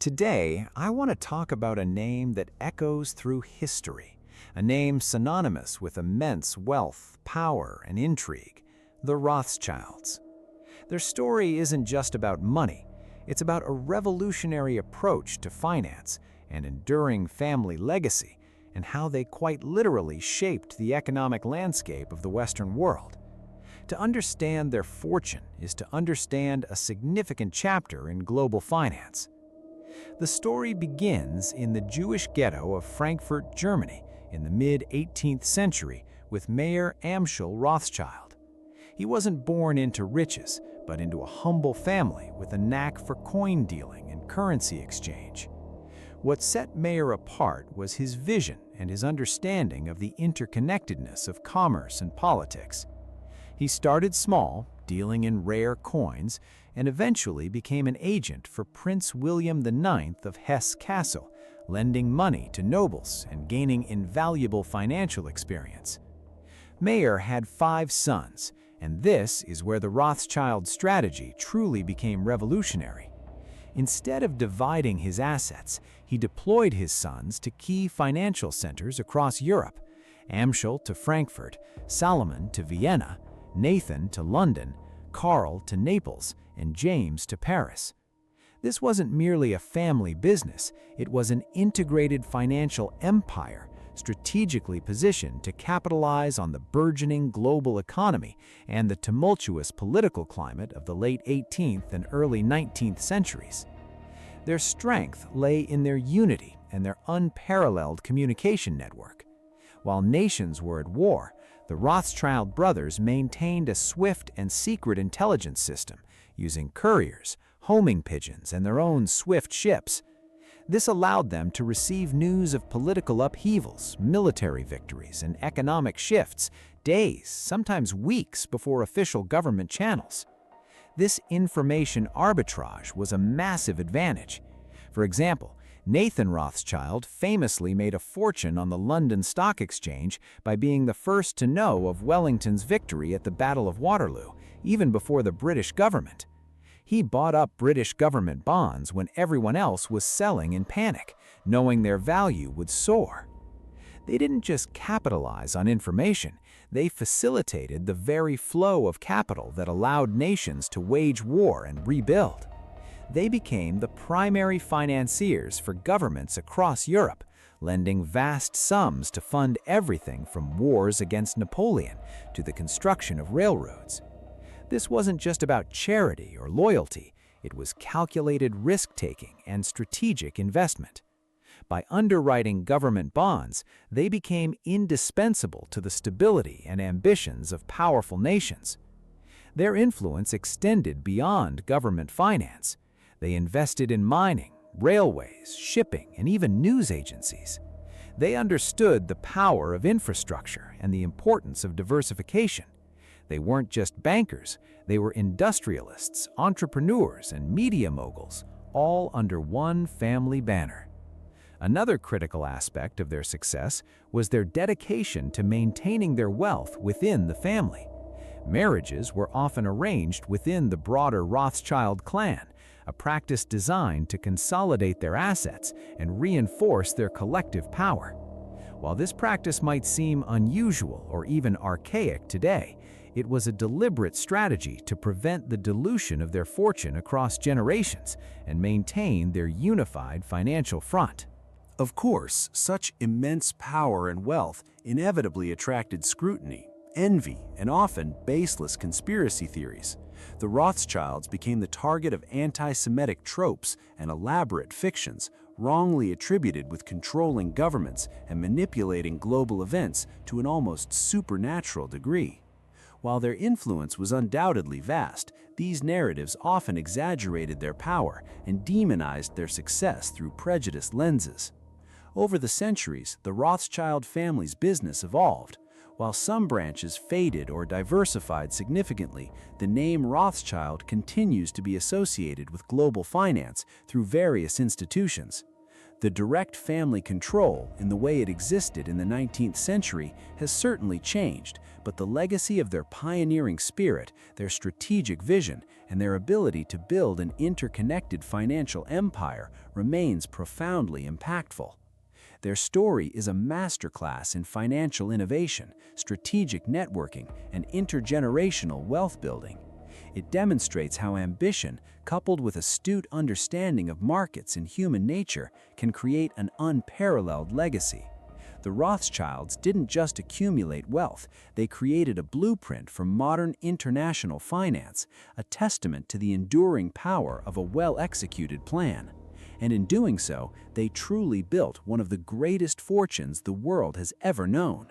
Today, I want to talk about a name that echoes through history, a name synonymous with immense wealth, power, and intrigue, the Rothschilds. Their story isn't just about money, it's about a revolutionary approach to finance, an enduring family legacy, and how they quite literally shaped the economic landscape of the Western world. To understand their fortune is to understand a significant chapter in global finance. The story begins in the Jewish ghetto of Frankfurt, Germany, in the mid-18th century with Mayer Rothschild. He wasn't born into riches, but into a humble family with a knack for coin dealing and currency exchange. What set Mayer apart was his vision and his understanding of the interconnectedness of commerce and politics. He started small, dealing in rare coins, and eventually became an agent for Prince William IX of Hesse-Kassel, lending money to nobles and gaining invaluable financial experience. Mayer had 5 sons, and this is where the Rothschild strategy truly became revolutionary. Instead of dividing his assets, he deployed his sons to key financial centers across Europe: Amschel to Frankfurt, Salomon to Vienna, Nathan to London, Karl to Naples, and James to Paris. This wasn't merely a family business, it was an integrated financial empire strategically positioned to capitalize on the burgeoning global economy and the tumultuous political climate of the late 18th and early 19th centuries. Their strength lay in their unity and their unparalleled communication network. While nations were at war, the Rothschild brothers maintained a swift and secret intelligence system, using couriers, homing pigeons, and their own swift ships. This allowed them to receive news of political upheavals, military victories, and economic shifts days, sometimes weeks before official government channels. This information arbitrage was a massive advantage. For example, Nathan Rothschild famously made a fortune on the London Stock Exchange by being the first to know of Wellington's victory at the Battle of Waterloo, even before the British government. He bought up British government bonds when everyone else was selling in panic, knowing their value would soar. They didn't just capitalize on information, they facilitated the very flow of capital that allowed nations to wage war and rebuild. They became the primary financiers for governments across Europe, lending vast sums to fund everything from wars against Napoleon to the construction of railroads. This wasn't just about charity or loyalty, it was calculated risk-taking and strategic investment. By underwriting government bonds, they became indispensable to the stability and ambitions of powerful nations. Their influence extended beyond government finance. They invested in mining, railways, shipping, and even news agencies. They understood the power of infrastructure and the importance of diversification. They weren't just bankers, they were industrialists, entrepreneurs, and media moguls, all under one family banner. Another critical aspect of their success was their dedication to maintaining their wealth within the family. Marriages were often arranged within the broader Rothschild clan, a practice designed to consolidate their assets and reinforce their collective power. While this practice might seem unusual or even archaic today, it was a deliberate strategy to prevent the dilution of their fortune across generations and maintain their unified financial front. Of course, such immense power and wealth inevitably attracted scrutiny, envy, and often baseless conspiracy theories. The Rothschilds became the target of anti-Semitic tropes and elaborate fictions, wrongly attributed with controlling governments and manipulating global events to an almost supernatural degree. While their influence was undoubtedly vast, these narratives often exaggerated their power and demonized their success through prejudiced lenses. Over the centuries, the Rothschild family's business evolved. While some branches faded or diversified significantly, the name Rothschild continues to be associated with global finance through various institutions. The direct family control, in the way it existed in the 19th century, has certainly changed, but the legacy of their pioneering spirit, their strategic vision, and their ability to build an interconnected financial empire remains profoundly impactful. Their story is a masterclass in financial innovation, strategic networking, and intergenerational wealth building. It demonstrates how ambition, coupled with astute understanding of markets and human nature, can create an unparalleled legacy. The Rothschilds didn't just accumulate wealth, they created a blueprint for modern international finance, a testament to the enduring power of a well-executed plan. And in doing so, they truly built one of the greatest fortunes the world has ever known.